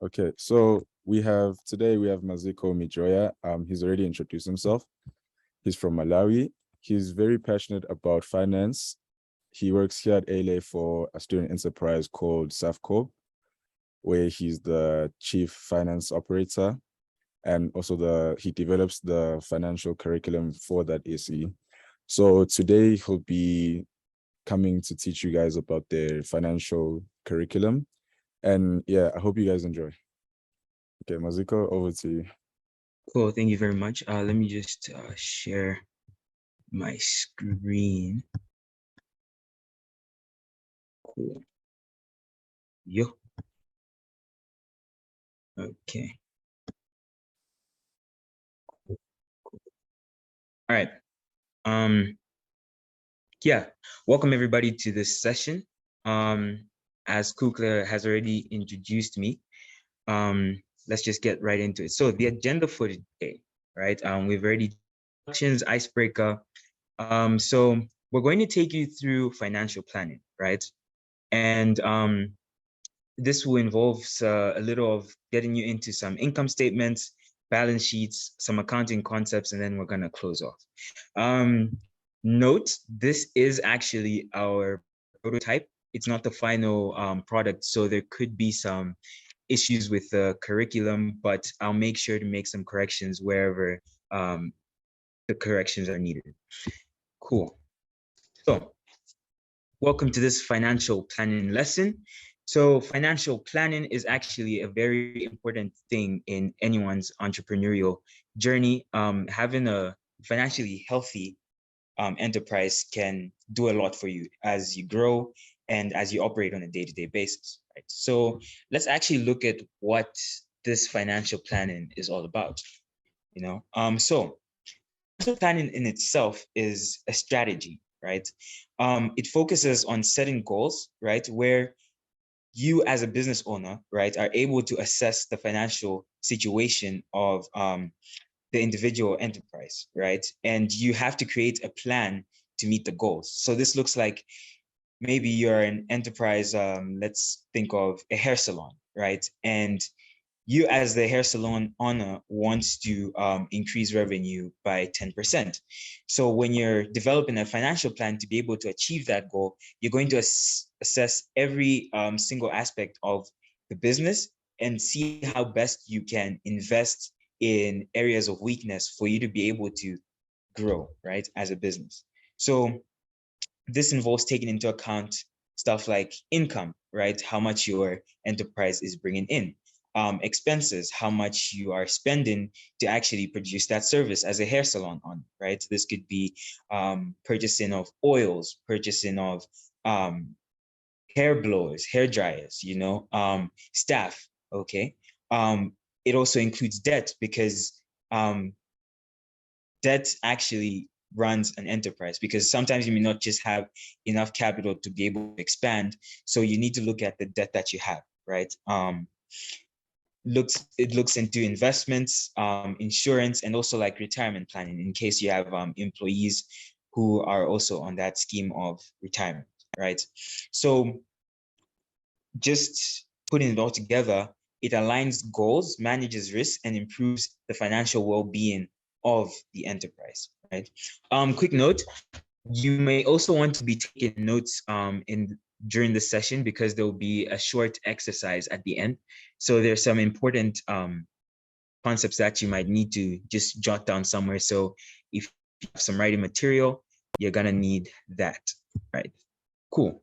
Okay, so today we have Maziko Mijoya. He's already introduced himself. He's from Malawi. He's very passionate about finance. He works here at ALA for a student enterprise called SAFCorp, where he's the chief finance operator, and also he develops the financial curriculum for that AC. So today he'll be coming to teach you guys about their financial curriculum. And yeah, I hope you guys enjoy. Okay, Maziko, over to you. Cool, thank you very much. Let me just share my screen. Cool. Yo. Okay. Cool. All right. Yeah, welcome everybody to this session. As Kukla has already introduced me, let's just get right into it. So the agenda for today, right? We've already introductions, icebreaker. So we're going to take you through financial planning, right? And this will involve a little of getting you into some income statements, balance sheets, some accounting concepts, and then we're going to close off. Note, this is actually our prototype. It's not the final product, so there could be some issues with the curriculum, but I'll make sure to make some corrections wherever the corrections are needed. Cool. So, welcome to this financial planning lesson. So financial planning is actually a very important thing in anyone's entrepreneurial journey. Having a financially healthy enterprise can do a lot for you as you grow and as you operate on a day-to-day basis, right? So let's actually look at what this financial planning is all about, So financial planning in itself is a strategy, right? It focuses on setting goals, right? Where you as a business owner, right, are able to assess the financial situation of the individual enterprise, right? And you have to create a plan to meet the goals. So this looks like maybe you're an enterprise, let's think of a hair salon, right? And you as the hair salon owner wants to increase revenue by 10%. So when you're developing a financial plan to be able to achieve that goal, you're going to assess every single aspect of the business and see how best you can invest in areas of weakness for you to be able to grow, right, as a business. So this involves taking into account stuff like income, right? How much your enterprise is bringing in. Expenses, how much you are spending to actually produce that service as a hair salon on, right? This could be purchasing of oils, purchasing of hair blowers, hair dryers, staff, okay? It also includes debt because debt actually runs an enterprise because sometimes you may not just have enough capital to be able to expand. So you need to look at the debt that you have, right? It looks into investments, insurance, and also like retirement planning in case you have employees who are also on that scheme of retirement, right? So just putting it all together, it aligns goals, manages risk, and improves the financial well-being of the enterprise, right? Quick note, you may also want to be taking notes during the session because there will be a short exercise at the end. So there's some important concepts that you might need to just jot down somewhere. So if you have some writing material, you're gonna need that, right? Cool.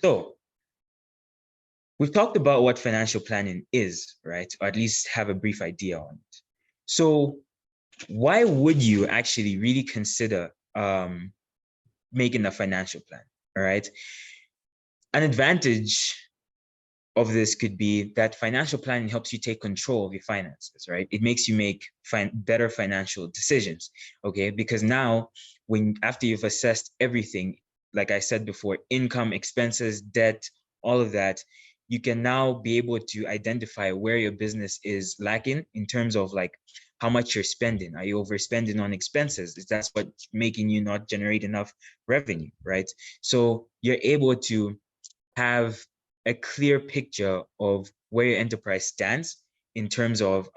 So we've talked about what financial planning is, right? Or at least have a brief idea on it. So why would you actually really consider making a financial plan, all right? An advantage of this could be that financial planning helps you take control of your finances, right? It makes you make better financial decisions, okay? Because now, after you've assessed everything, like I said before, income, expenses, debt, all of that, you can now be able to identify where your business is lacking in terms of like how much you're spending. Are you overspending on expenses? Is that what's making you not generate enough revenue, right? So you're able to have a clear picture of where your enterprise stands in terms of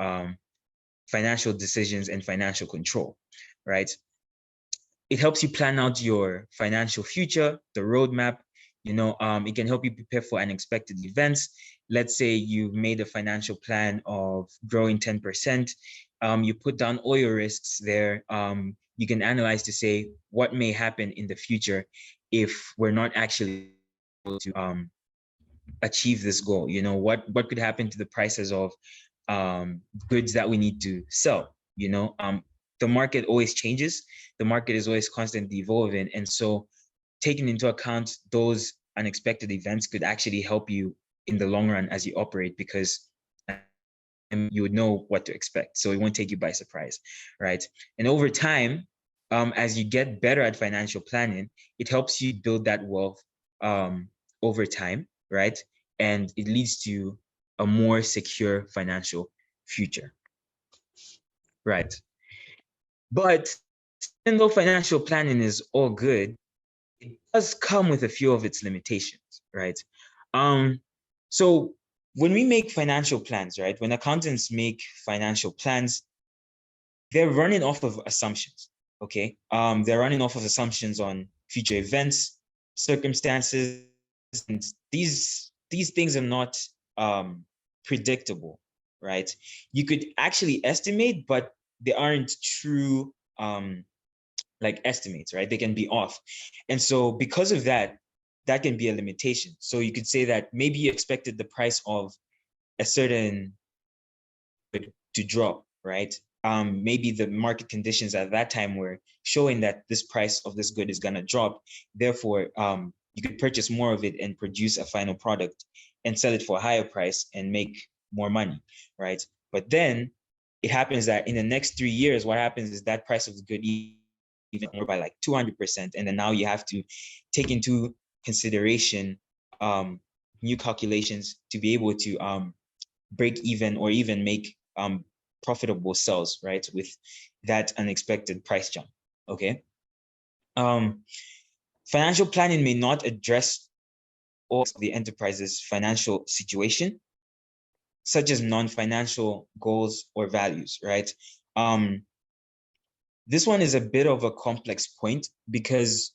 financial decisions and financial control, right? It helps you plan out your financial future, the roadmap. It can help you prepare for unexpected events. Let's say you've made a financial plan of growing 10%. You put down all your risks there. You can analyze to say what may happen in the future if we're not actually able to achieve this goal. What could happen to the prices of goods that we need to sell. The market always changes. The market is always constantly evolving, and so taking into account those unexpected events could actually help you in the long run as you operate, because you would know what to expect, so it won't take you by surprise, right? And over time, as you get better at financial planning, it helps you build that wealth over time, right? And it leads to a more secure financial future, right? But even though financial planning is all good, it does come with a few of its limitations, right? So when we make financial plans, right, when accountants make financial plans, they're running off of assumptions, okay? They're running off of assumptions on future events, circumstances, and these things are not predictable, right? You could actually estimate, but they aren't true like estimates, right? They can be off. And so because of that, that can be a limitation. So you could say that maybe you expected the price of a certain to drop, right? Maybe the market conditions at that time were showing that this price of this good is going to drop. Therefore, you could purchase more of it and produce a final product and sell it for a higher price and make more money, right? But then it happens that in the next 3 years, what happens is that price of the good even more by like 200%. And then now you have to take into consideration new calculations to be able to break even or even make profitable sales, right? With that unexpected price jump, okay? Financial planning may not address all of the enterprise's financial situation, such as non-financial goals or values, right? This one is a bit of a complex point because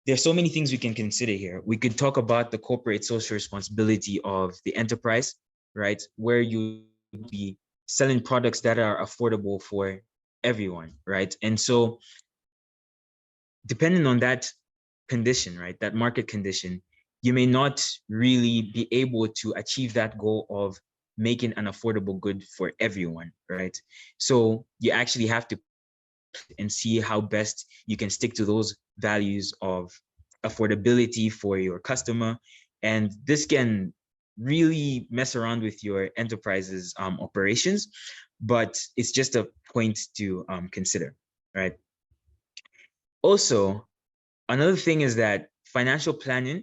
there's so many things we can consider here. We could talk about the corporate social responsibility of the enterprise, right? Where you be selling products that are affordable for everyone, right? And so depending on that condition, right, that market condition, you may not really be able to achieve that goal of making an affordable good for everyone, right? So you actually have to and see how best you can stick to those values of affordability for your customer. And this can really mess around with your enterprise's operations, but it's just a point to consider, right? Also, another thing is that financial planning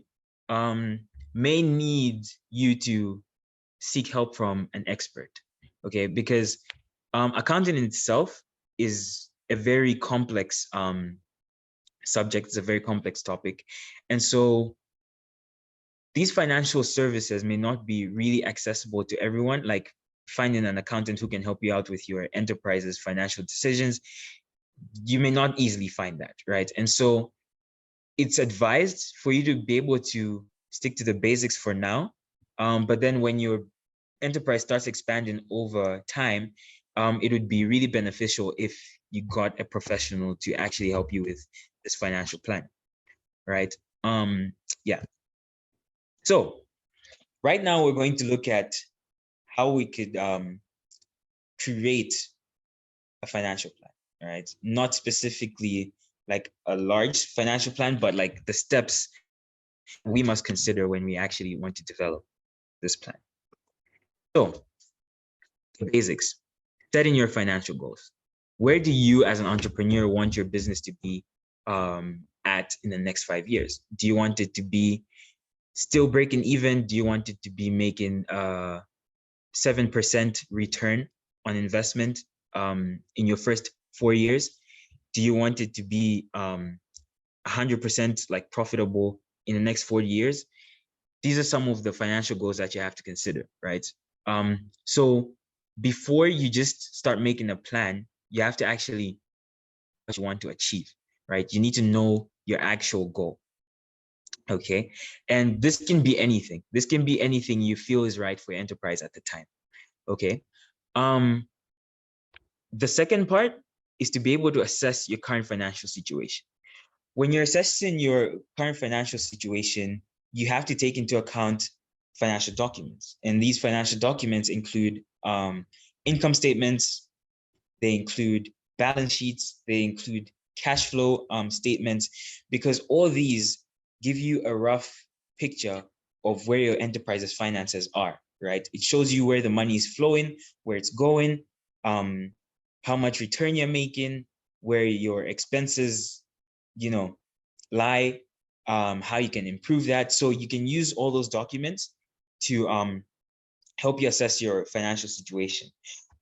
may need you to seek help from an expert, okay? Because accounting in itself is a very complex subject. It's a very complex topic. And so these financial services may not be really accessible to everyone, like finding an accountant who can help you out with your enterprise's financial decisions. You may not easily find that, right? And so it's advised for you to be able to stick to the basics for now. But then when your enterprise starts expanding over time, it would be really beneficial if you got a professional to actually help you with this financial plan, right? Yeah. So right now we're going to look at how we could create a financial plan, right? Not specifically like a large financial plan, but like the steps we must consider when we actually want to develop this plan. So the basics, setting your financial goals. Where do you as an entrepreneur want your business to be at in the next 5 years? Do you want it to be still breaking even? Do you want it to be making 7% return on investment in your first 4 years? Do you want it to be 100% like profitable in the next 40 years? these are some of the financial goals that you have to consider, right? So before you just start making a plan, you have to actually what you want to achieve, right? You need to know your actual goal. Okay. And this can be anything. This can be anything you feel is right for your enterprise at the time. Okay. The second part is to be able to assess your current financial situation. When you're assessing your current financial situation, you have to take into account financial documents. And these financial documents include income statements, they include balance sheets, they include cash flow statements, because all these give you a rough picture of where your enterprise's finances are, right? It shows you where the money is flowing, where it's going, how much return you're making, where your expenses, lie, how you can improve that. So you can use all those documents to help you assess your financial situation.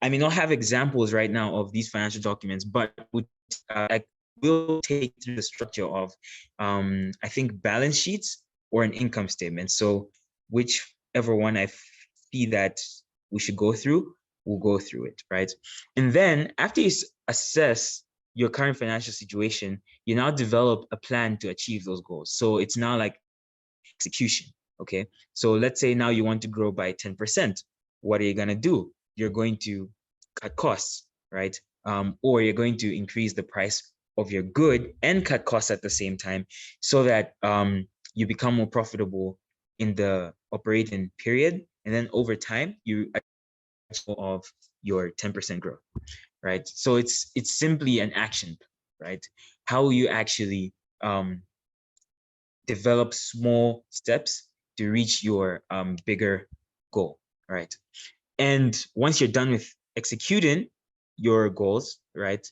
I may not have examples right now of these financial documents, but I will take through the structure of, I think, balance sheets or an income statement. So whichever one I see that we should go through, we'll go through it, right? And then after you assess your current financial situation, you now develop a plan to achieve those goals. So it's now like execution. Okay. So let's say now you want to grow by 10%. What are you going to do? You're going to cut costs, right? Or you're going to increase the price of your good and cut costs at the same time so that you become more profitable in the operating period. And then over time, you achieve of your 10% growth, right? So it's simply an action, right? How you actually develop small steps to reach your bigger goal, right? And once you're done with executing your goals, right,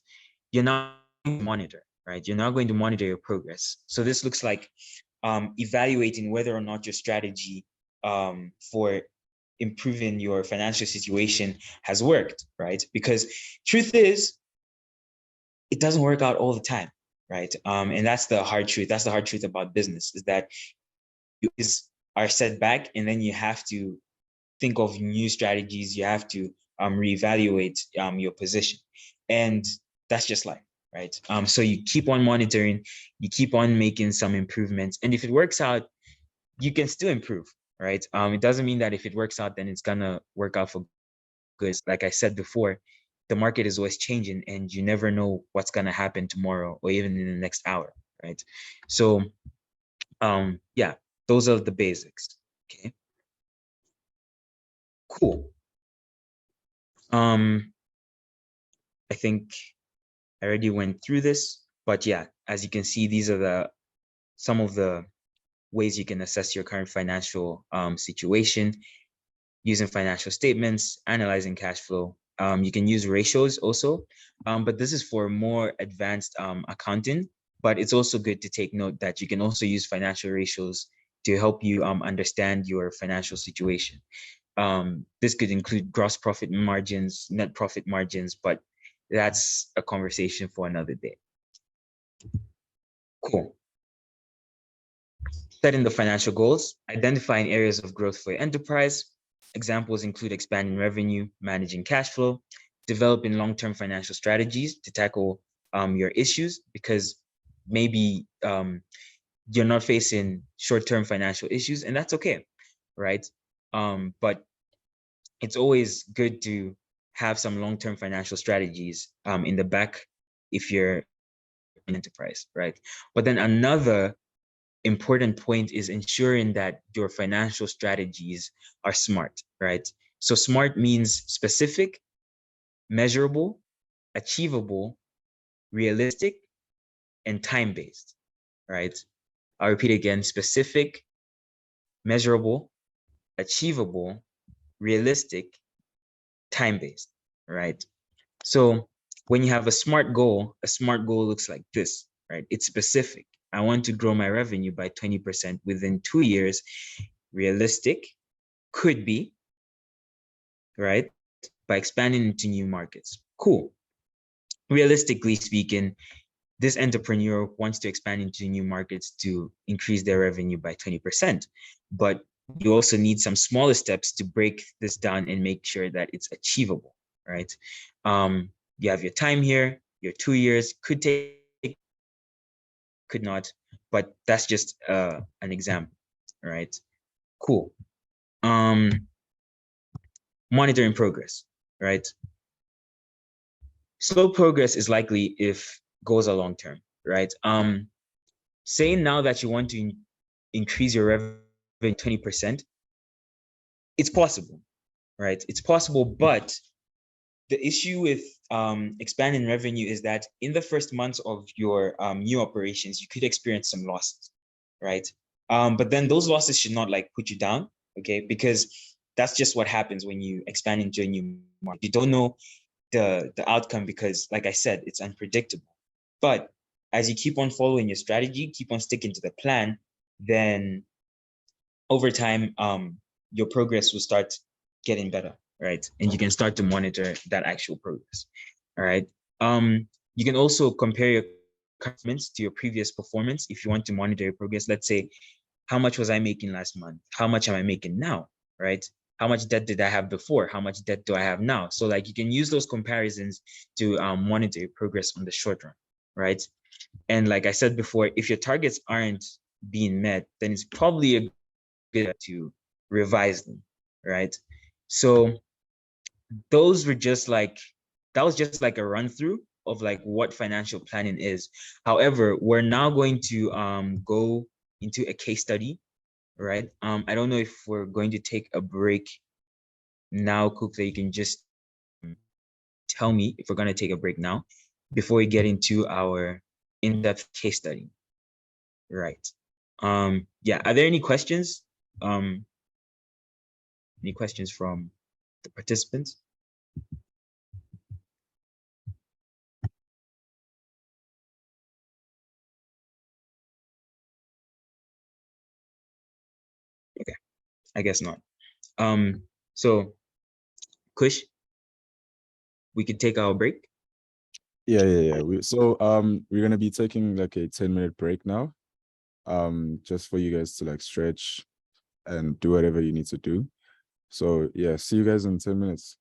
you're now going to monitor, right? You're now going to monitor your progress. So this looks like evaluating whether or not your strategy for improving your financial situation has worked, right? Because truth is, it doesn't work out all the time, right? And that's the hard truth. That's the hard truth about business, is that you are set back, and then you have to think of new strategies. You have to reevaluate your position, and that's just life, right? So you keep on monitoring, you keep on making some improvements, and if it works out, you can still improve, right? It doesn't mean that if it works out, then it's gonna work out for good. Like I said before, the market is always changing, and you never know what's gonna happen tomorrow or even in the next hour, right? So, yeah, those are the basics. Okay, cool. I think I already went through this, but yeah, as you can see, these are some of the ways you can assess your current financial situation using financial statements, analyzing cash flow. You can use ratios also, but this is for more advanced accounting. But it's also good to take note that you can also use financial ratios to help you understand your financial situation. This could include gross profit margins, net profit margins, but that's a conversation for another day. Cool. Setting the financial goals, identifying areas of growth for your enterprise. Examples include expanding revenue, managing cash flow, developing long-term financial strategies to tackle your issues, because maybe you're not facing short-term financial issues, and that's okay, right? But it's always good to have some long-term financial strategies in the back if you're an enterprise, right? But then another important point is ensuring that your financial strategies are smart, right? So smart means specific, measurable, achievable, realistic, and time-based, right? I'll repeat again: specific, measurable, achievable, realistic, time-based, right? So when you have a smart goal looks like this, right? It's specific. I want to grow my revenue by 20% within 2 years. Realistic could be, right, by expanding into new markets. Cool. Realistically speaking, this entrepreneur wants to expand into new markets to increase their revenue by 20%. But you also need some smaller steps to break this down and make sure that it's achievable, right? You have your time here, your 2 years, could take, could not, but that's just an example, right? Cool. Monitoring progress, right? Slow progress is likely if goals are long term, right? Say now that you want to increase your revenue 20%, it's possible, right? It's possible, but the issue with expanding revenue is that in the first months of your new operations, you could experience some losses, right? But then those losses should not like put you down, okay? Because that's just what happens when you expand into a new market. You don't know the outcome because, like I said, it's unpredictable. But as you keep on following your strategy, keep on sticking to the plan, then over time, your progress will start getting better, right? And you can start to monitor that actual progress. All right. You can also compare your performance to your previous performance if you want to monitor your progress. Let's say, how much was I making last month? How much am I making now? Right? How much debt did I have before? How much debt do I have now? So like you can use those comparisons to monitor your progress on the short run, right? And like I said before, if your targets aren't being met, then it's probably a good to revise them, right? So those were just like, that was just like a run through of like what financial planning is. However, we're now going to go into a case study, right? I don't know if we're going to take a break now, Cook, that you can just tell me if we're going to take a break now before we get into our in-depth case study, right? Yeah, are there any questions? Any questions from the participants? Okay, I guess not. So Kush, we could take our break. Yeah. We're gonna be taking like a 10-minute break now. Just for you guys to like stretch and do whatever you need to do. So yeah, see you guys in 10 minutes.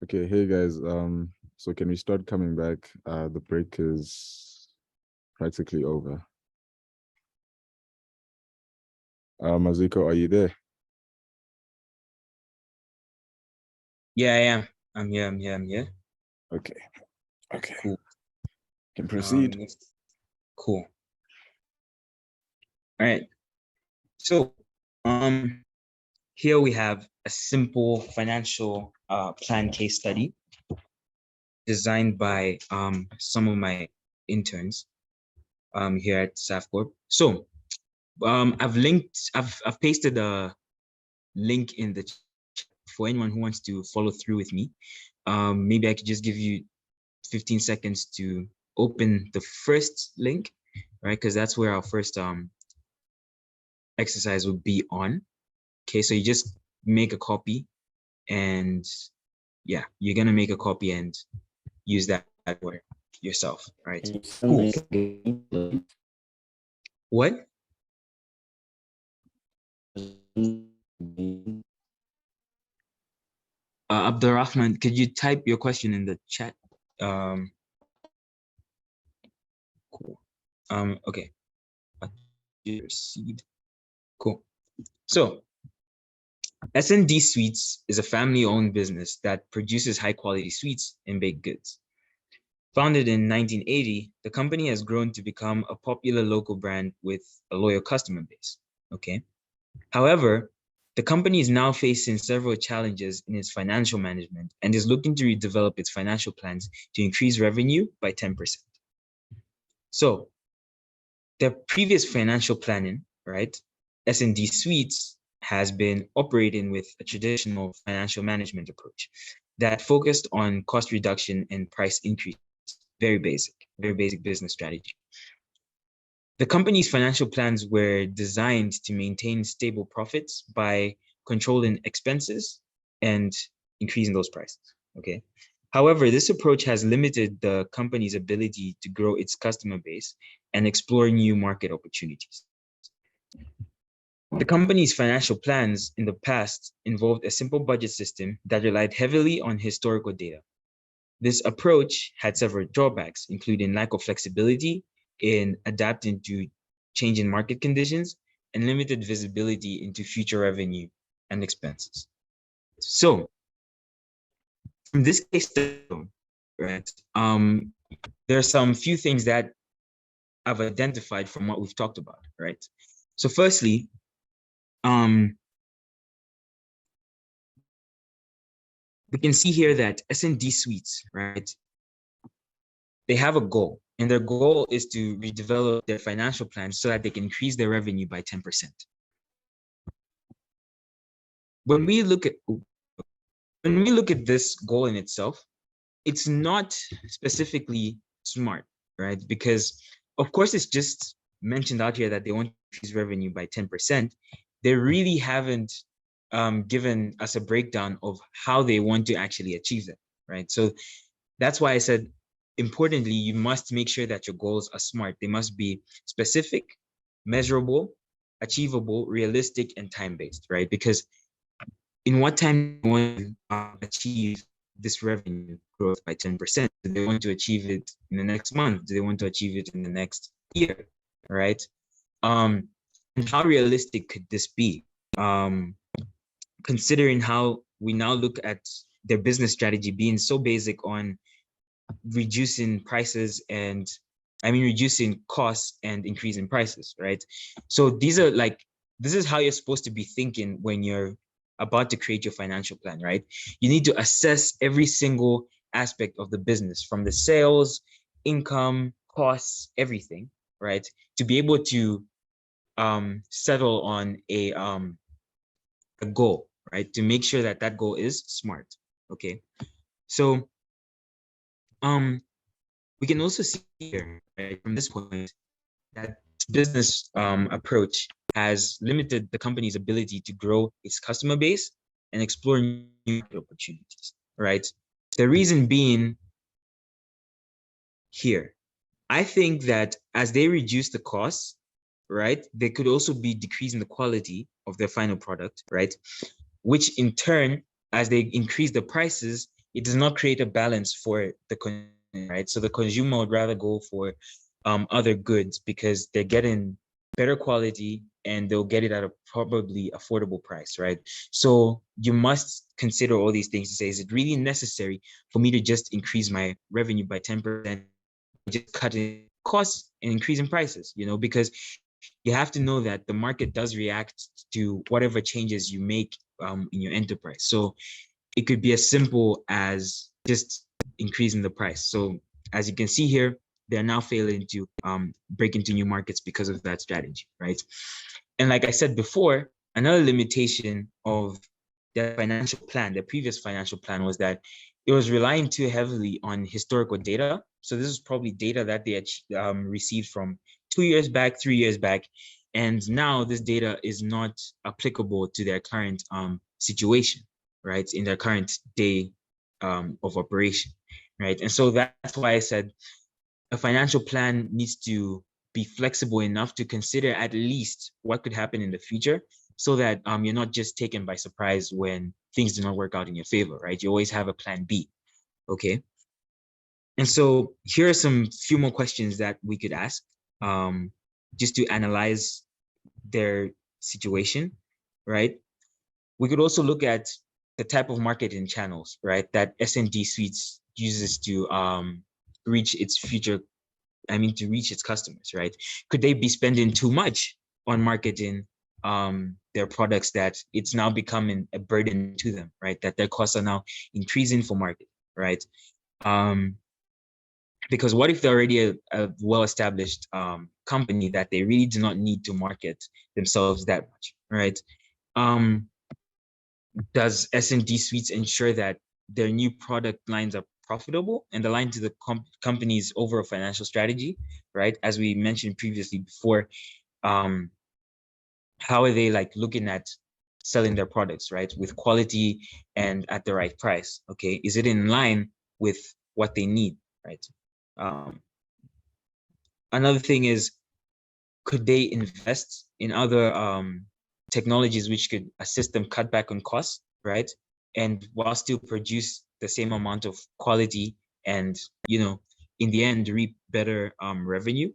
Okay, hey guys. So can we start coming back? The break is practically over. Maziko, are you there? Yeah, I am. I'm here. Okay. Okay. Cool. Can proceed. Cool. All right. So, here we have a simple financial plan case study designed by some of my interns here at SAFCorp. So, I've pasted a link in the chat for anyone who wants to follow through with me. Maybe I could just give you 15 seconds to open the first link, right? Because that's where our first exercise will be on. Okay, so you just make a copy, and yeah, you're gonna make a copy and use that for yourself, right? Cool. What? Abdurrahman, could you type your question in the chat? Cool. Okay. Proceed. Cool. So S&D Sweets is a family-owned business that produces high-quality sweets and baked goods. Founded in 1980, the company has grown to become a popular local brand with a loyal customer base. Okay. However, the company is now facing several challenges in its financial management and is looking to redevelop its financial plans to increase revenue by 10%. So, the previous financial planning, right, S&D Suites has been operating with a traditional financial management approach that focused on cost reduction and price increase. Very basic business strategy. The company's financial plans were designed to maintain stable profits by controlling expenses and increasing those prices. Okay. However, this approach has limited the company's ability to grow its customer base and explore new market opportunities. The company's financial plans in the past involved a simple budget system that relied heavily on historical data. This approach had several drawbacks, including lack of flexibility in adapting to changing market conditions and limited visibility into future revenue and expenses. So, from this case study, right, there are some few things that I've identified from what we've talked about, right? So, firstly, we can see here that S&D Suites, right, they have a goal, and their goal is to redevelop their financial plans so that they can increase their revenue by 10%. When we look at this goal in itself, it's not specifically smart, right? Because of course it's just mentioned out here that they want to increase revenue by 10%. They really haven't given us a breakdown of how they want to actually achieve that, right? So that's why I said, importantly, you must make sure that your goals are smart. They must be specific, measurable, achievable, realistic, and time-based, right? Because in what time do you want to achieve this revenue growth by 10%? Do they want to achieve it in the next month? Do they want to achieve it in the next year, right? And how realistic could this be? Considering how we now look at their business strategy being so basic on reducing prices and reducing costs and increasing prices, right? So these are like, this is how you're supposed to be thinking when you're about to create your financial plan, right? You need to assess every single aspect of the business, from the sales, income, costs, everything, right? To be able to settle on a goal, right? To make sure that that goal is smart. Okay. So we can also see here, right, from this point, that business approach has limited the company's ability to grow its customer base and explore new market opportunities, right? The reason being here, I think that as they reduce the costs, right, they could also be decreasing the quality of their final product, right? Which in turn, as they increase the prices, it does not create a balance for the consumer, right? So the consumer would rather go for other goods because they're getting better quality and they'll get it at a probably affordable price, right? So you must consider all these things to say, is it really necessary for me to just increase my revenue by 10%, just cutting costs and increasing prices, because you have to know that the market does react to whatever changes you make in your enterprise. So it could be as simple as just increasing the price. So as you can see here, they're now failing to break into new markets because of that strategy, right? And like I said before, another limitation of their financial plan, their previous financial plan, was that it was relying too heavily on historical data. So this is probably data that they had received from 2 years back, 3 years back. And now this data is not applicable to their current situation, right? In their current day of operation, right? And so that's why I said a financial plan needs to be flexible enough to consider at least what could happen in the future, so that you're not just taken by surprise when things do not work out in your favor, right? You always have a plan B, okay? And so here are some few more questions that we could ask just to analyze their situation, right? We could also look at the type of marketing channels, right, that S&D Suites uses to reach its to reach its customers, right? Could they be spending too much on marketing their products that it's now becoming a burden to them, right? That their costs are now increasing for marketing, right? Because what if they're already a well-established company that they really do not need to market themselves that much, right? Does S&D Suites ensure that their new product lines are profitable and aligned to the company's overall financial strategy, right? As we mentioned previously before, how are they like looking at selling their products, right? With quality and at the right price, okay? Is it in line with what they need, right? Another thing is, could they invest in other technologies which could assist them cut back on costs, right? And while still produce the same amount of quality and, in the end, reap better revenue.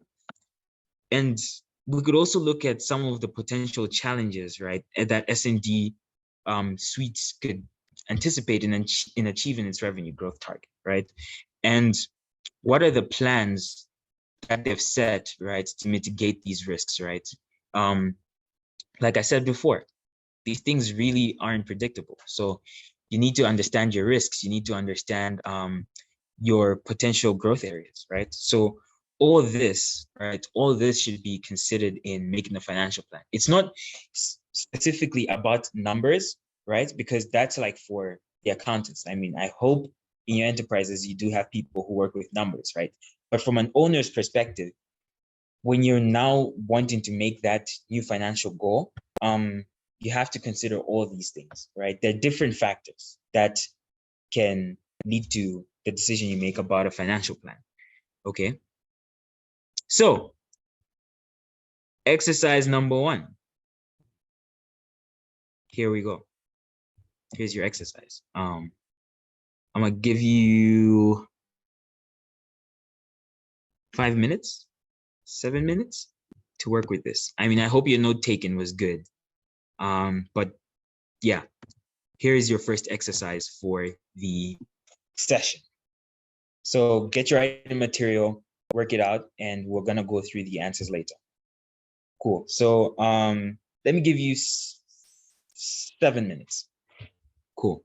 And we could also look at some of the potential challenges, right, that S&D Suites could anticipate in achieving its revenue growth target, right? And what are the plans that they've set, right, to mitigate these risks, right? Like I said before, these things really aren't predictable. So you need to understand your risks. You need to understand your potential growth areas, right? So all this, right, all this should be considered in making a financial plan. It's not specifically about numbers, right? Because that's like for the accountants. I hope in your enterprises, you do have people who work with numbers, right? But from an owner's perspective, when you're now wanting to make that new financial goal, you have to consider all these things, right? There are different factors that can lead to the decision you make about a financial plan, okay? So, exercise number 1. Here we go. Here's your exercise. I'm gonna give you 5 minutes, 7 minutes. to work with this. I mean, I hope your note taking was good. But yeah, here is your first exercise for the session. So get your writing material, work it out, and we're gonna go through the answers later. Cool. So let me give you 7 minutes. Cool.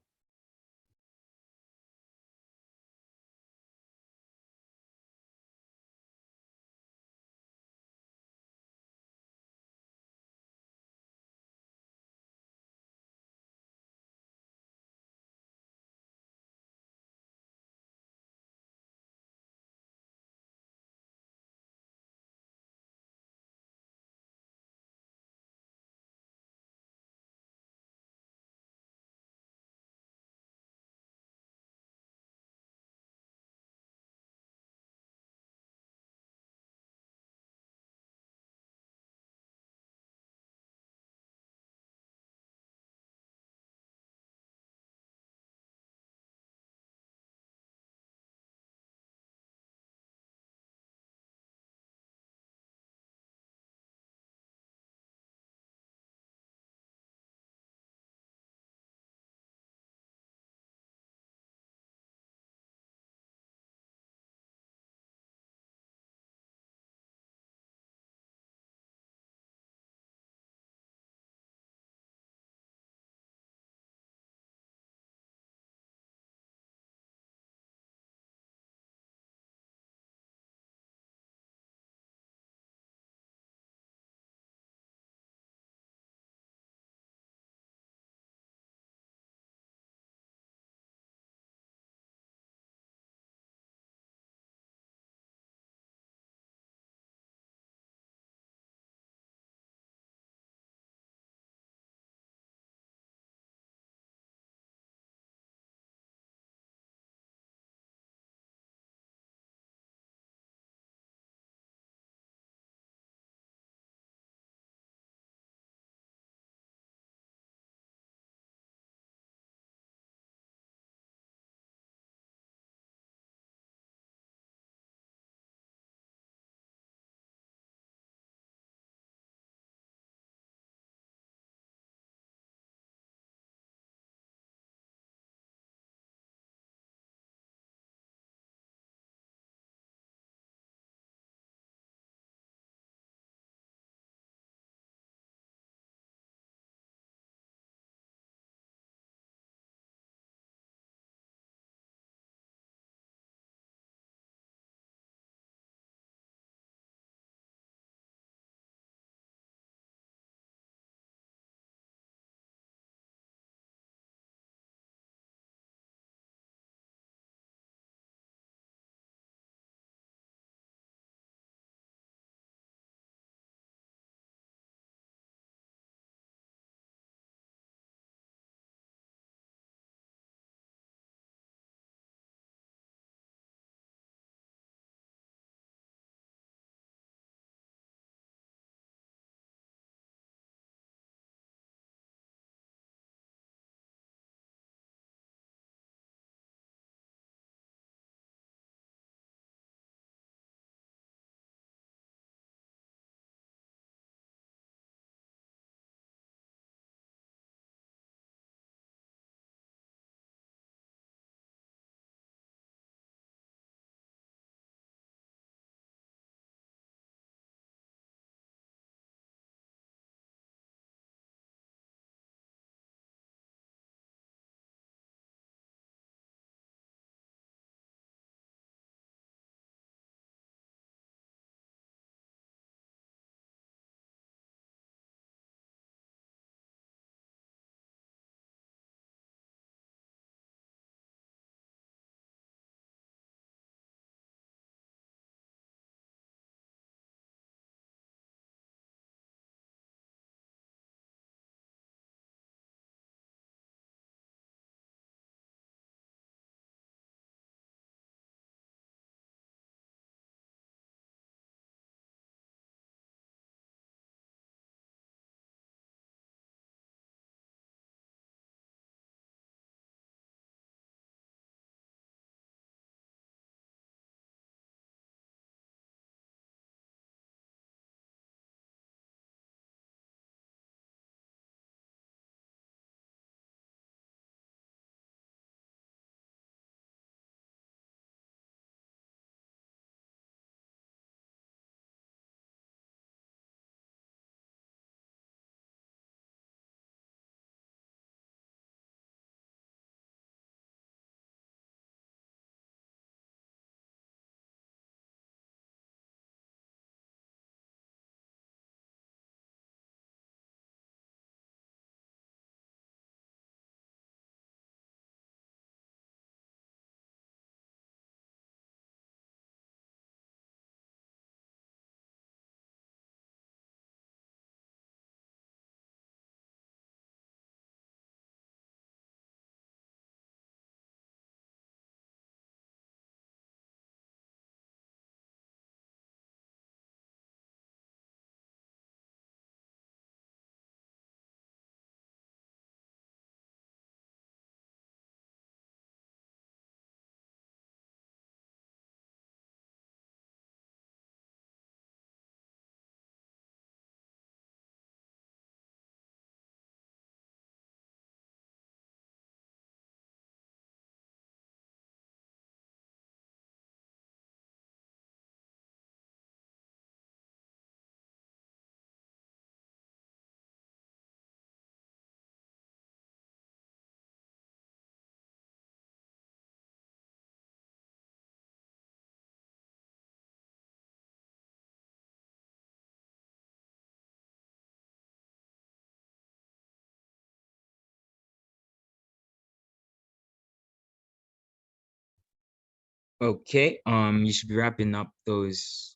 Okay, you should be wrapping up those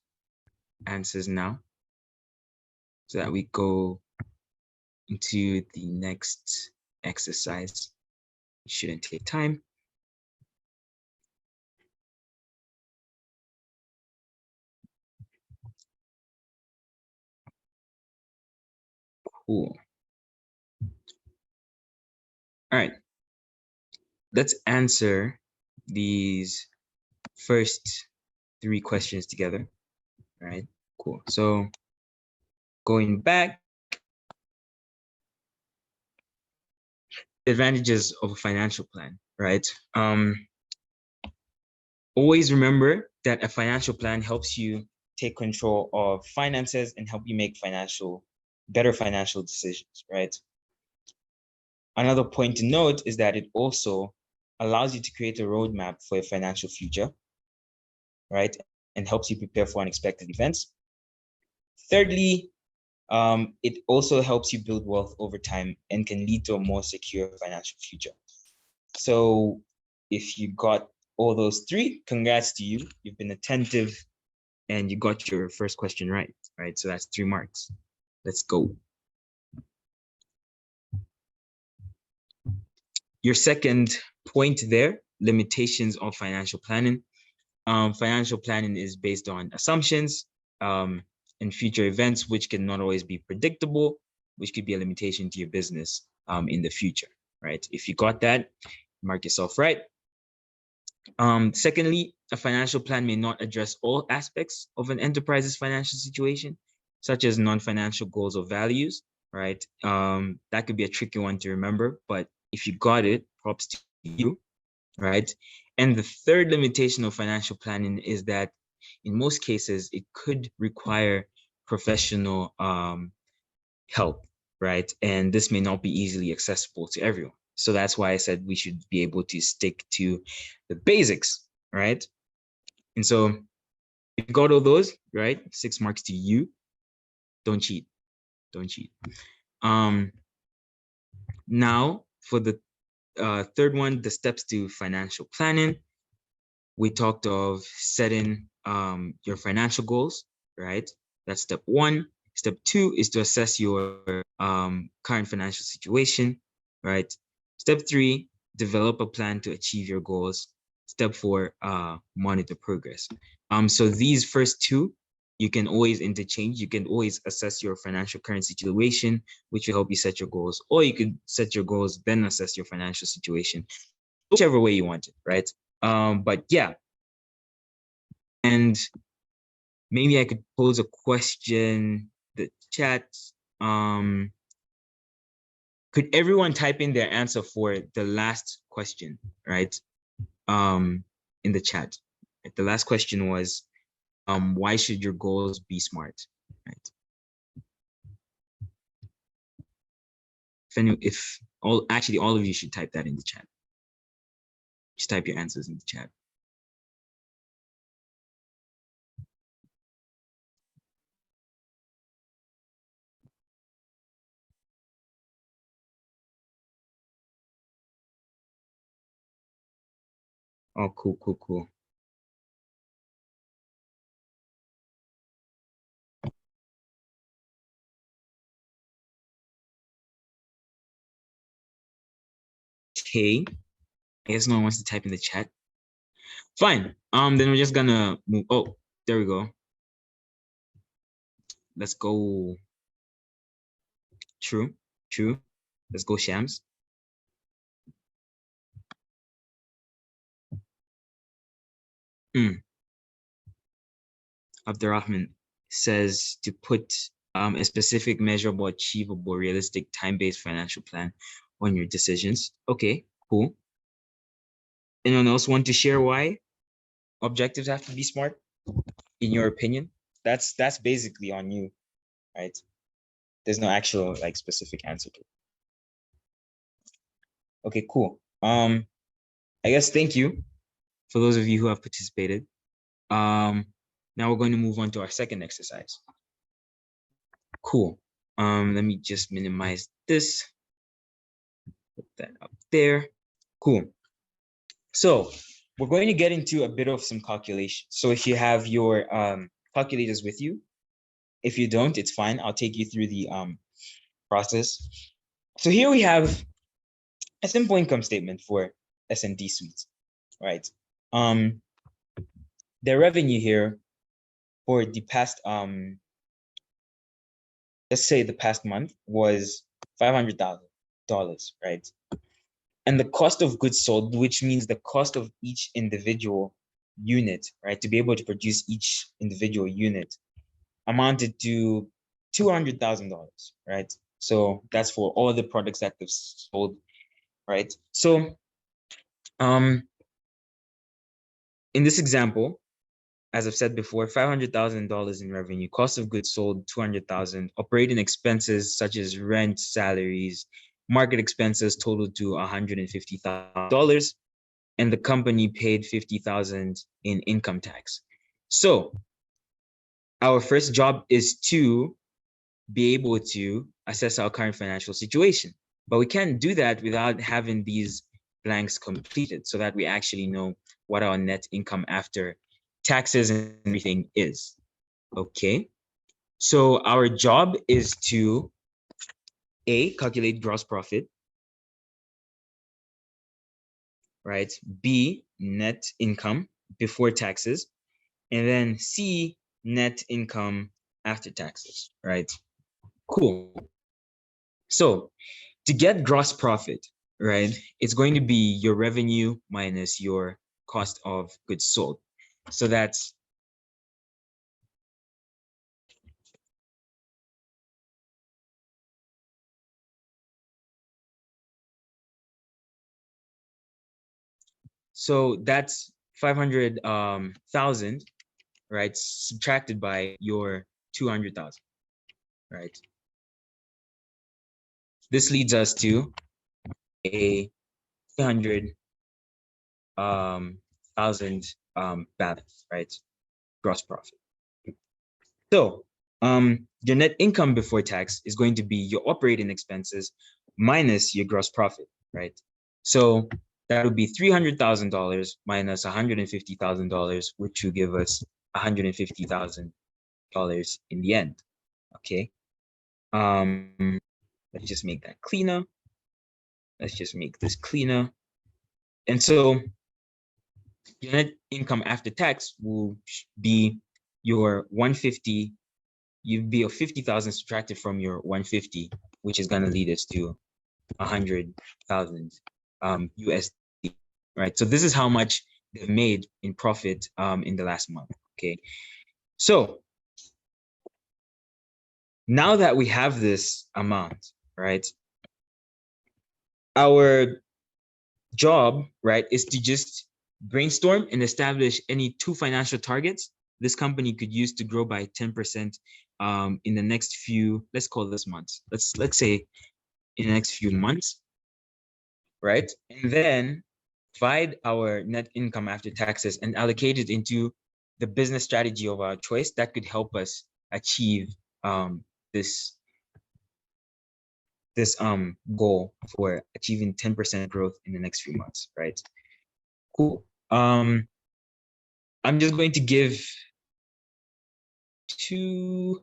answers now so that we go into the next exercise. It shouldn't take time. Cool. All right, let's answer these first 3 questions together. All right, cool. So going back, the advantages of a financial plan, right? Always remember that a financial plan helps you take control of finances and help you make better financial decisions, right? Another point to note is that it also allows you to create a roadmap for a financial future, right? And helps you prepare for unexpected events. Thirdly, it also helps you build wealth over time and can lead to a more secure financial future. So if you got all those 3, congrats to you. You've been attentive and you got your first question right? So that's 3 marks. Let's go. Your second point there, limitations of financial planning. Financial planning is based on assumptions and future events, which can not always be predictable, which could be a limitation to your business in the future, right? If you got that, mark yourself right. Secondly, a financial plan may not address all aspects of an enterprise's financial situation, such as non-financial goals or values, right? That could be a tricky one to remember, but if you got it, props to you, right? And the third limitation of financial planning is that in most cases, it could require professional help, right? And this may not be easily accessible to everyone. So that's why I said we should be able to stick to the basics, right? And so if you got all those, right? 6 marks to you. Don't cheat. Don't cheat. Now for the third one, the steps to financial planning. We talked of setting your financial goals, right? That's step 1. Step 2 is to assess your current financial situation, right? Step 3, develop a plan to achieve your goals. Step 4, monitor progress. So these first 2, you can always interchange. You can always assess your financial current situation, which will help you set your goals, or you could set your goals, then assess your financial situation, whichever way you want it, right? But yeah, and maybe I could pose a question, the chat. Could everyone type in their answer for the last question, right? In the chat. The last question was, why should your goals be smart, right? If all of you should type that in the chat. Just type your answers in the chat. Oh, cool, cool, cool. Okay. I guess no one wants to type in the chat. Fine. Then we're just gonna move. Oh, there we go. Let's go. True. Let's go, Shams. Abdurrahman says to put a specific, measurable, achievable, realistic, time-based financial plan on your decisions. Okay, cool. Anyone else want to share why objectives have to be smart, in your opinion? That's basically on you, right? There's no actual specific answer to it. Okay, cool. I guess thank you for those of you who have participated. Now we're going to move on to our second exercise. Cool. Let me just minimize this. Put that up there. Cool. So we're going to get into a bit of some calculation. So if you have your calculators with you, if you don't, it's fine. I'll take you through the process. So here we have a simple income statement for S&D Suites, right? The revenue here for the past let's say the past month was $500,000, right? And the cost of goods sold, which means the cost of each individual unit, right, to be able to produce each individual unit, amounted to $200,000, right? So that's for all the products that they've sold, right? So in this example, as I've said before, $500,000 in revenue, cost of goods sold, 200,000, operating expenses such as rent, salaries, market expenses totaled to $150,000, and the company paid 50,000 in income tax. So our first job is to be able to assess our current financial situation, but we can't do that without having these blanks completed so that we actually know what our net income after taxes and everything is. Okay, so our job is to A, calculate gross profit, right? B, net income before taxes, and then C, net income after taxes, right? Cool. So to get gross profit, right, it's going to be your revenue minus your cost of goods sold. So that's so that's 500,000, right, subtracted by your 200,000, right? This leads us to a 300,000 balance, right? Gross profit. So your net income before tax is going to be your operating expenses minus your gross profit, right? So that would be $300,000 minus $150,000, which will give us $150,000 in the end. Okay. Let's just make that cleaner. Let's just make this cleaner. And so your net income after tax will be your 150. You'd be a 50,000 subtracted from your 150, which is going to lead us to 100,000 USD, right? So this is how much they've made in profit in the last month. Okay, so now that we have this amount, right, our job, right, is to just brainstorm and establish any two financial targets this company could use to grow by 10% in the next few, let's call this months. Let's say in the next few months, right? And then divide our net income after taxes and allocate it into the business strategy of our choice that could help us achieve this goal for achieving 10% growth in the next few months, right? Cool. I'm just going to give 3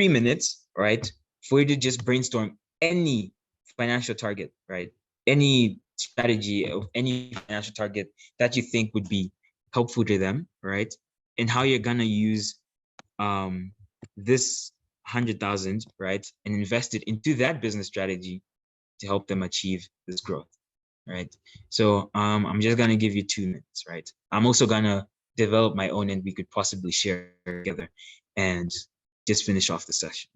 minutes, right, for you to just brainstorm any financial target, right? Any strategy of any financial target that you think would be helpful to them, right? And how you're gonna use this 100,000, right, and invest it into that business strategy to help them achieve this growth, right? So I'm just gonna give you 2 minutes, right? I'm also gonna develop my own and we could possibly share together and just finish off the session.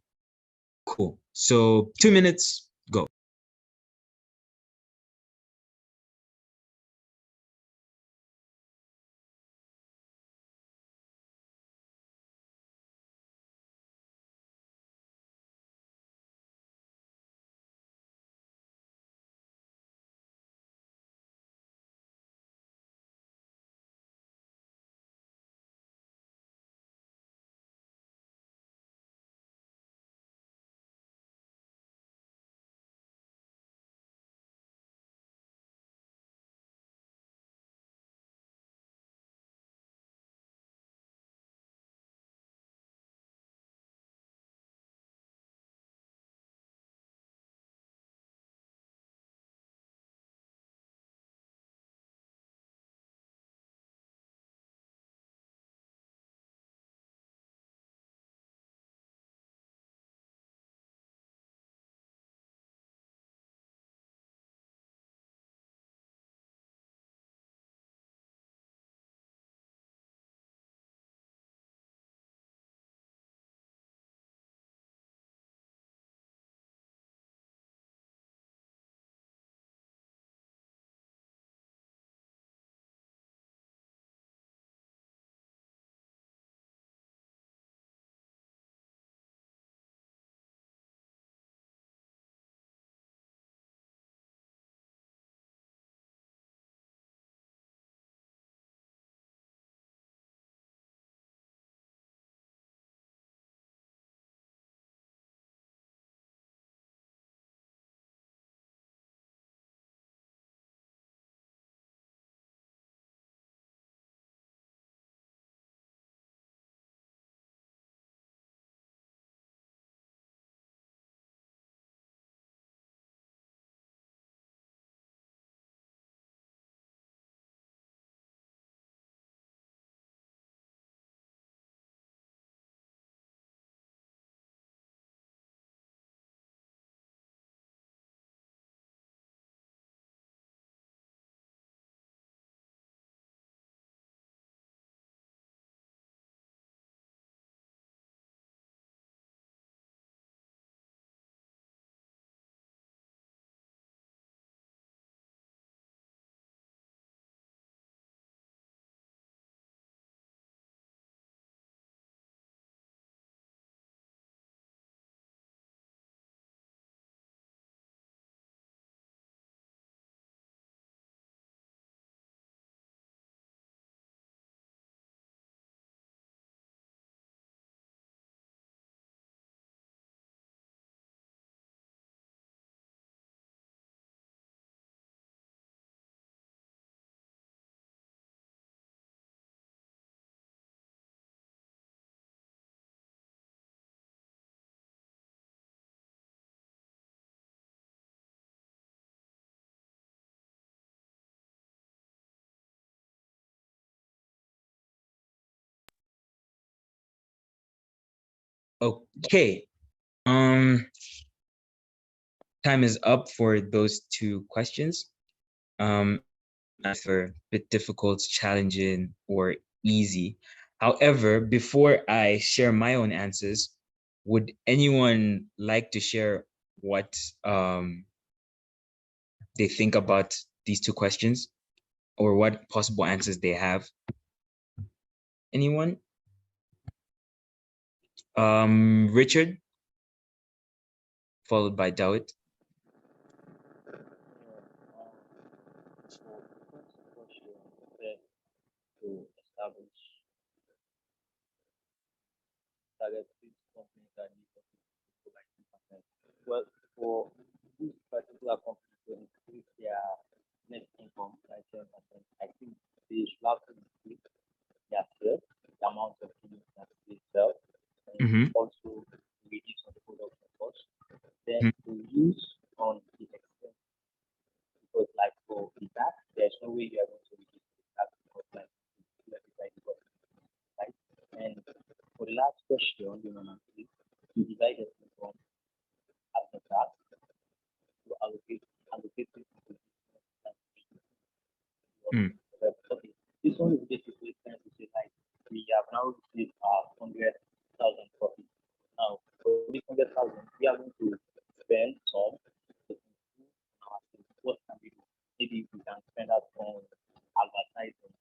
Cool. So 2 minutes, go. Okay. Time is up for those two questions. Either a bit difficult, challenging, or easy. However, before I share my own answers, would anyone like to share what they think about these two questions or what possible answers they have? Anyone? Richard, followed by Dawit. To establish target which companies that need to provide information. Well, for this particular company to increase their net income by 10%, I think they should have to increase their sales, the amount of things that they sell, and also reduce on the production cost. Then to use on the expense, because like for the tax, there's no way you are going to reduce the tax because like right? And for the last question, to divide the income after tax to allocate it to okay. This one is basically trying to say like we have now received 100,000 profit. Now for this 100,000, we are going to spend some to improve our sales. What can we do? Maybe we can spend that on advertising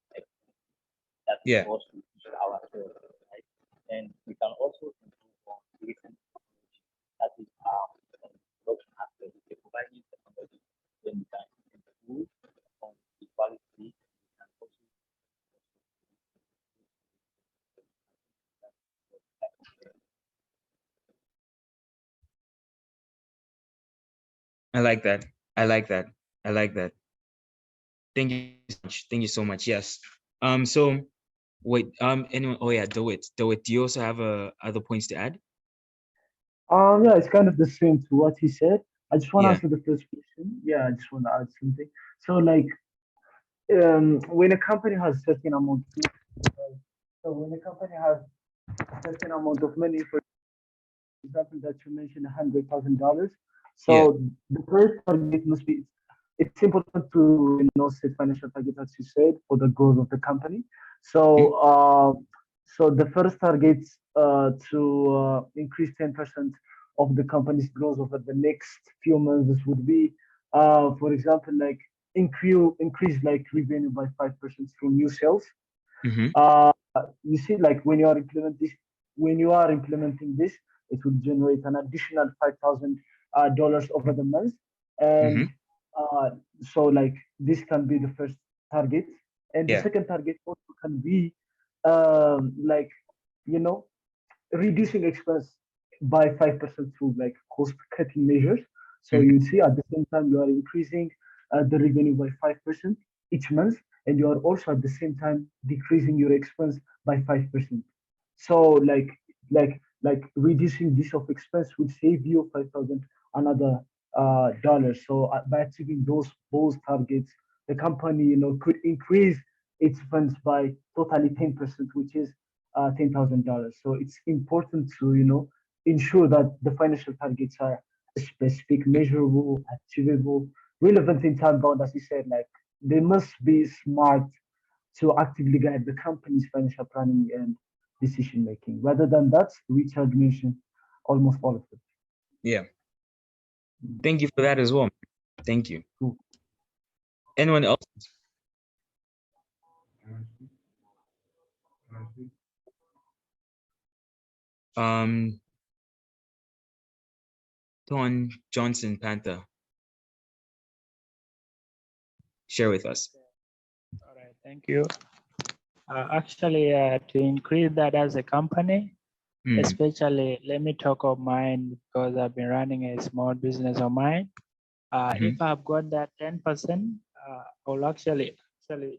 that Yeah. will also reduce our sales, right? And we can also improve on recent technology that is production aspect. If you're providing technology, then we can improve on the quality and also I like that. I like that. I like that. Thank you so much. Thank you so much. Yes. So wait, anyone, oh yeah, Dawit. Dawit, do you also have other points to add? Yeah, it's kind of the same to what he said. I just want to Yeah. answer the first question. Yeah, I just want to add something. So, like, when a company has certain amount, so when a company has certain amount of money, for example, that you mentioned, $100,000. Yeah. So the first target must be. It's important to set financial targets, as you said, for the growth of the company. So, so the first targets to increase 10% of the company's growth over the next few months would be, for example, like increase like revenue by 5% through new sales. Mm-hmm. You see, like when you are implementing this, it will generate an additional $5,000 over the month, Mm-hmm. and so like this can be the first target, and the Yeah. second target also can be like you know reducing expense by 5% through like cost cutting measures. So Mm-hmm. you see at the same time you are increasing the revenue by 5% each month, and you are also at the same time decreasing your expense by 5%. So like reducing this of expense would save you 5,000 another dollars. So by achieving those both targets, the company could increase its funds by totally 10%, which is $10,000. So it's important to ensure that the financial targets are specific, measurable, achievable, relevant in time bound. As you said, like they must be smart to actively guide the company's financial planning and decision making. Rather than that, Richard mentioned almost all of it. Yeah. Thank you for that as well. Thank you. Cool. Anyone else? Um, Don Johnson Panther, share with us. All right, thank you. Actually, to increase that as a company, especially let me talk of mine because I've been running a small business of mine. If I've got that 10%, I'll actually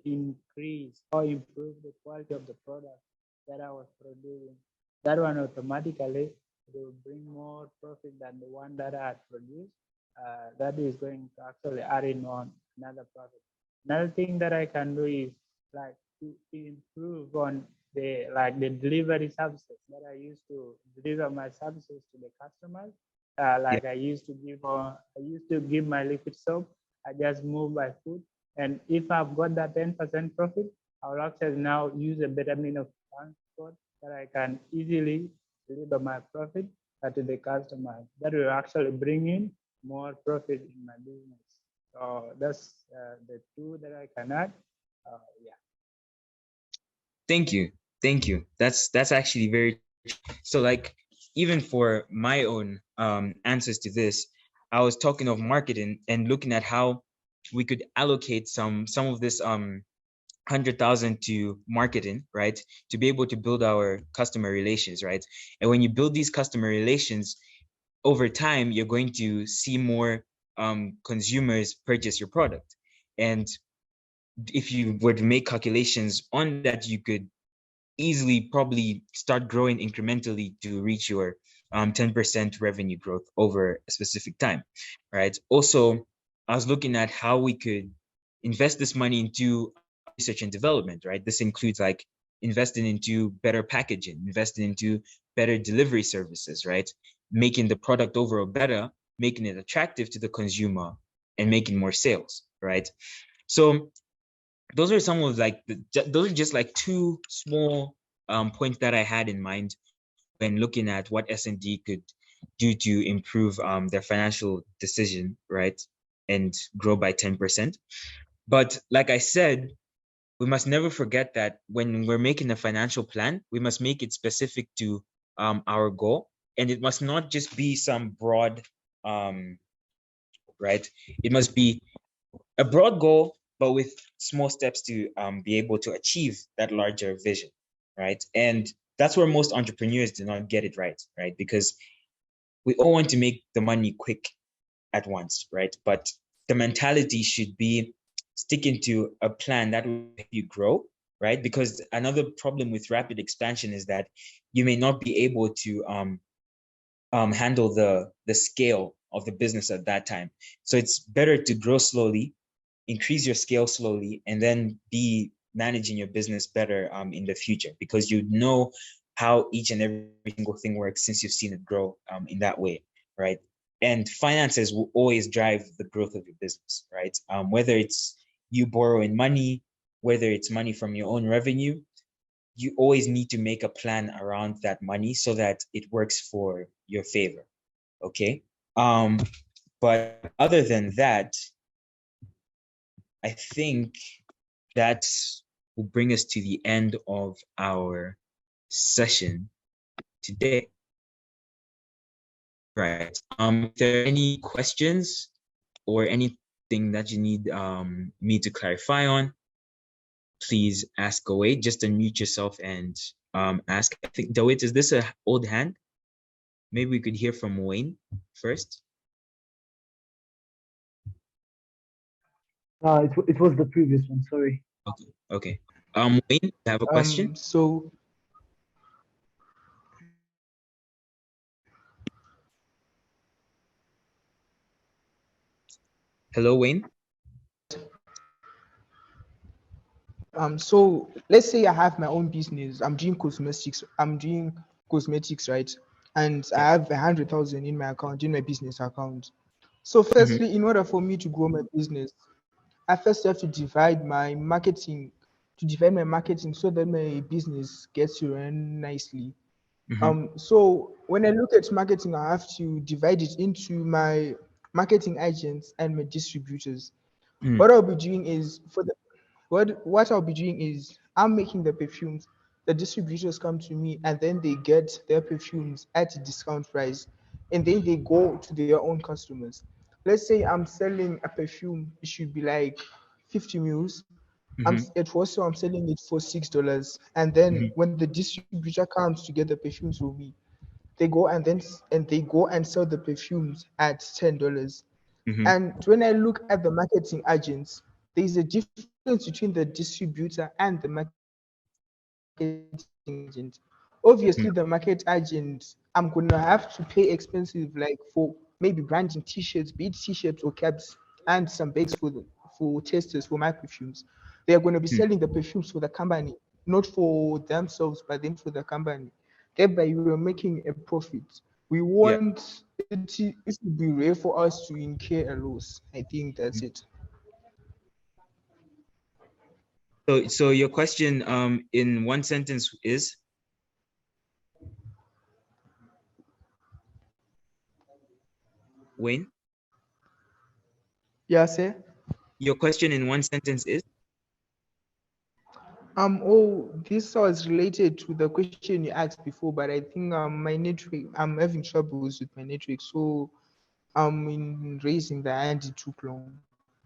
increase or improve the quality of the product that I was producing. That one automatically will bring more profit than the one that I had produced. That is going to actually add in on another profit. Another thing that I can do is like to improve on the delivery services that I used to deliver my services to the customers. Like I used to give my liquid soap. I just move my food, and if I've got that 10% profit, I'll actually now use a better mean of transport that I can easily deliver my profit to the customers. That will actually bring in more profit in my business. So that's the two that I can add. Yeah. Thank you. Thank you. That's actually very so like even for my own answers to this, I was talking of marketing and looking at how we could allocate some of this 100,000 to marketing, right? To be able to build our customer relations, right? And when you build these customer relations over time, you're going to see more consumers purchase your product. And if you were to make calculations on that, you could easily probably start growing incrementally to reach your 10% revenue growth over a specific time, right? Also, I was looking at how we could invest this money into research and development, right? This includes like investing into better packaging, investing into better delivery services, right? Making the product overall better, making it attractive to the consumer, and making more sales, right? So those are some of like those are just like two small points that I had in mind when looking at what S&D could do to improve their financial decision, right, and grow by 10%. But like I said, we must never forget that when we're making a financial plan, we must make it specific to our goal, and it must not just be some broad, right? It must be a broad goal, but with small steps to be able to achieve that larger vision, right? And that's where most entrepreneurs do not get it right, right? Because we all want to make the money quick at once, right? But the mentality should be sticking to a plan that will help you grow, right? Because another problem with rapid expansion is that you may not be able to handle the scale of the business at that time. So it's better to grow slowly, increase your scale slowly, and then be managing your business better in the future, because you know how each and every single thing works since you've seen it grow in that way, right? And finances will always drive the growth of your business, right? Whether it's you borrowing money, whether it's money from your own revenue, you always need to make a plan around that money so that it works for your favor, okay? But other than that, I think that will bring us to the end of our session today. Right. If there are any questions or anything that you need me to clarify on, please ask away. Just unmute yourself and ask. I think, Dawit, is this a old hand? Maybe we could hear from Wayne first. It was the previous one. Sorry. Okay. Okay. Wayne, you have a question? So Hello, Wayne. so let's say I have my own business. I'm doing cosmetics, right? And I have 100,000 in my account, in my business account. So firstly, in order for me to grow my business, I first have to divide my marketing so that my business gets to run nicely. So when I look at marketing, I have to divide it into my marketing agents and my distributors. What I'll be doing is what I'll be doing is I'm making the perfumes. The distributors come to me and then they get their perfumes at a discount price, and then they go to their own customers. Let's say I'm selling a perfume, it should be like 50 mils. I'm selling it for $6, and then when the distributor comes to get the perfumes from me, they go and sell the perfumes at $10. And when I look at the marketing agents, there's a difference between the distributor and the marketing agent. Obviously, the market agent, I'm gonna have to pay expensive, like for maybe branding t-shirts, be it t-shirts or caps, and some bags for testers for my perfumes. They are going to be selling the perfumes for the company. not for themselves, but then for the company. Thereby, we are making a profit. We Yeah. want it should be rare for us to incur a loss. I think that's it. So your question in one sentence is, Wayne? Yeah, sir. Your question in one sentence is? Oh, this was related to the question you asked before, but I think my network, I'm having troubles with my network, so in raising the hand it took long.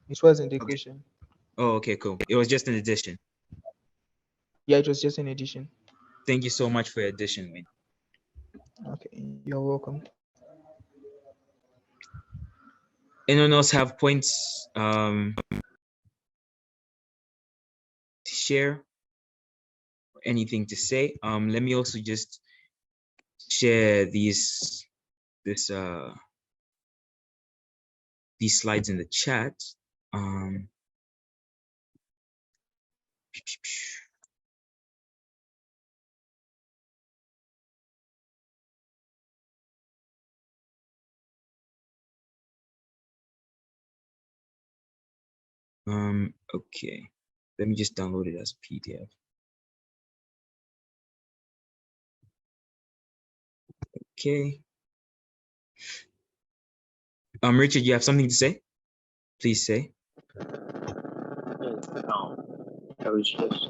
It wasn't a Okay. question. Oh, okay, cool. It was just an addition. Yeah, it was just an addition. Thank you so much for your addition, Wayne. Okay, you're welcome. Anyone else have points to share? Anything to say? Let me also just share these slides in the chat. Okay. Let me just download it as a PDF. Okay. Richard, you have something to say? Please say. Yes, I was just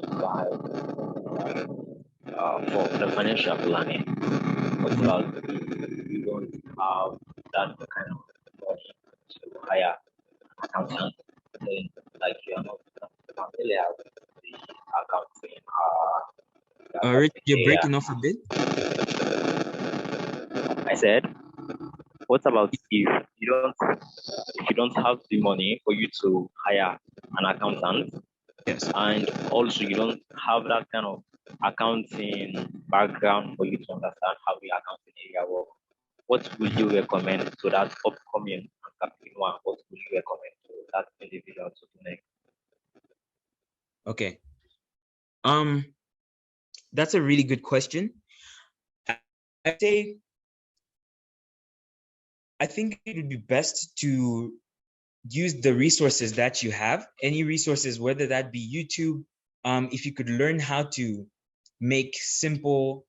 for the financial planning, particularly if you don't have that kind of money to hire accountant, then like you are not familiar with the accounting Richard, you're area. breaking off a bit. I said, what about if you don't have the money for you to hire an accountant, Yes. and also you don't have that kind of accounting background for you to understand how the accounting area works? What will you recommend to that upcoming entrepreneur? What will you recommend to that individual to do next? Okay. That's a really good question. I'd say I think it would be best to use the resources that you have, any resources, whether that be YouTube. If you could learn how to make simple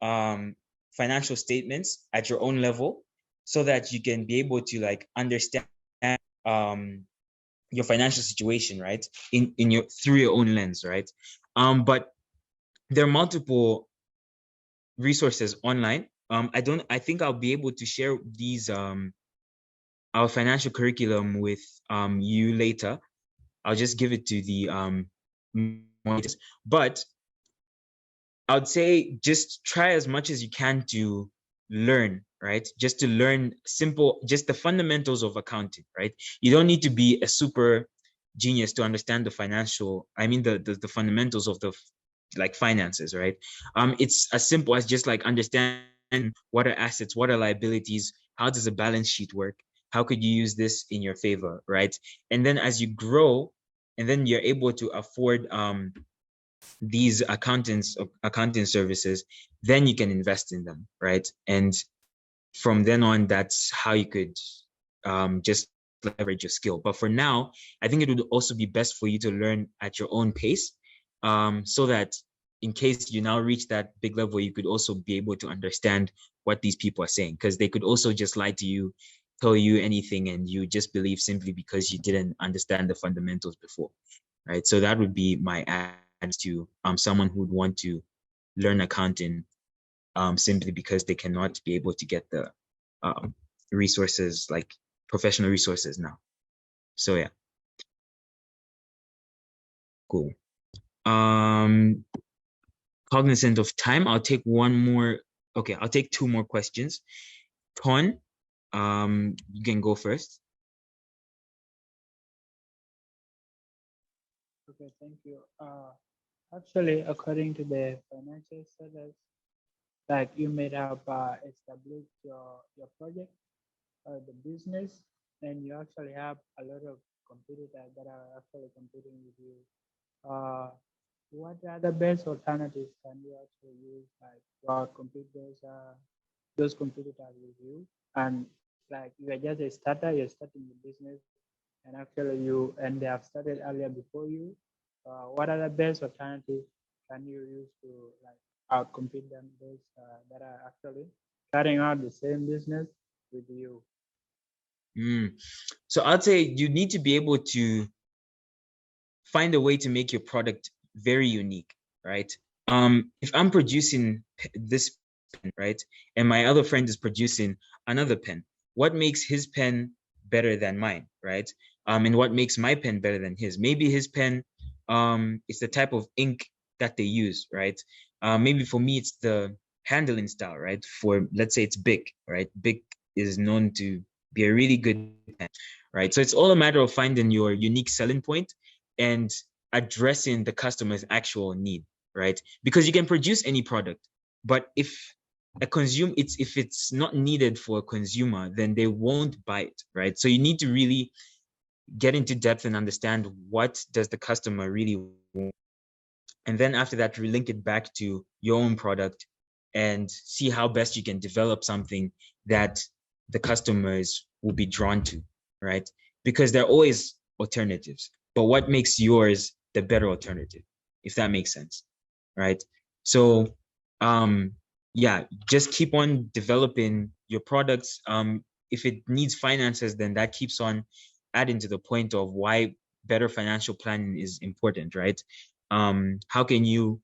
financial statements at your own level, so that you can be able to like understand um, your financial situation, right? In your through your own lens, right? But there are multiple resources online. I think I'll be able to share these our financial curriculum with you later. I'll just give it to the monitors. But I would say just try as much as you can to learn, right? Just to learn just the fundamentals of accounting, right? You don't need to be a super genius to understand the the fundamentals of the like finances, right? It's as simple as just like understand what are assets, what are liabilities, how does a balance sheet work, how could you use this in your favor, right? And then as you grow, and then you're able to afford these accounting services, then you can invest in them, right? And from then on, that's how you could just leverage your skill. But for now, I think it would also be best for you to learn at your own pace, so that in case you now reach that big level, you could also be able to understand what these people are saying, because they could also just lie to you, tell you anything, and you just believe simply because you didn't understand the fundamentals before, right? So that would be my advice to someone who would want to learn accounting simply because they cannot be able to get the resources, like professional resources now. So yeah, cool. Cognizant of time, I'll take one more. Okay, I'll take two more questions. Ton, you can go first. Okay, thank you. Actually, according to the financial status, like you may have established your project or the business, and you actually have a lot of competitors that are actually competing with you. what are the best alternatives can you actually use, like to compete those competitors with you? And like you are just a starter, you're starting the business, and actually they have started earlier before you. What are the best alternatives can you use to like outcompete them, those that are actually carrying out the same business with you? So I'd say you need to be able to find a way to make your product very unique, right? If I'm producing this pen, right, and my other friend is producing another pen, what makes his pen better than mine, right? And what makes my pen better than his? Maybe his pen, is the type of ink that they use, right? Maybe for me, it's the handling style, right? For, let's say it's Bic, right? Bic is known to be a really good pen, right? So it's all a matter of finding your unique selling point and addressing the customer's actual need, right? Because you can produce any product, but if it's not needed for a consumer, then they won't buy it, right? So you need to really get into depth and understand what does the customer really want, and then after that relink it back to your own product and see how best you can develop something that the customers will be drawn to, right? Because there are always alternatives, but what makes yours the better alternative, if that makes sense, right? So yeah, just keep on developing your products. If it needs finances, then that keeps on adding to the point of why better financial planning is important, right? How can you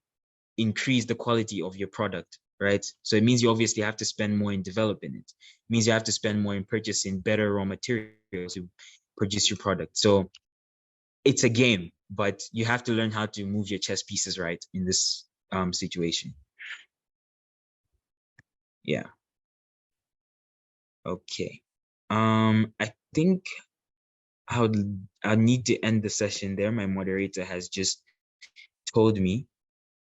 increase the quality of your product, right? So it means you obviously have to spend more in developing it. It means you have to spend more in purchasing better raw materials to produce your product. So it's a game, but you have to learn how to move your chess pieces right in this situation. Yeah. Okay. I think I'll need to end the session there. My moderator has just told me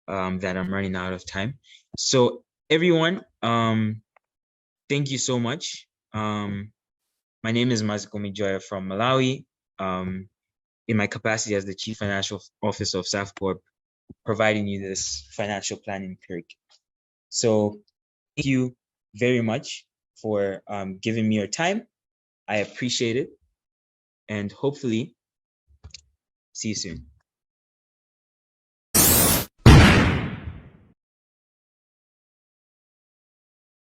that I'm running out of time. So everyone, thank you so much. My name is Maziko Mijoya from Malawi. In my capacity as the Chief Financial Officer of SAFCorp, providing you this financial planning curriculum. So thank you very much for giving me your time. I appreciate it, and hopefully see you soon.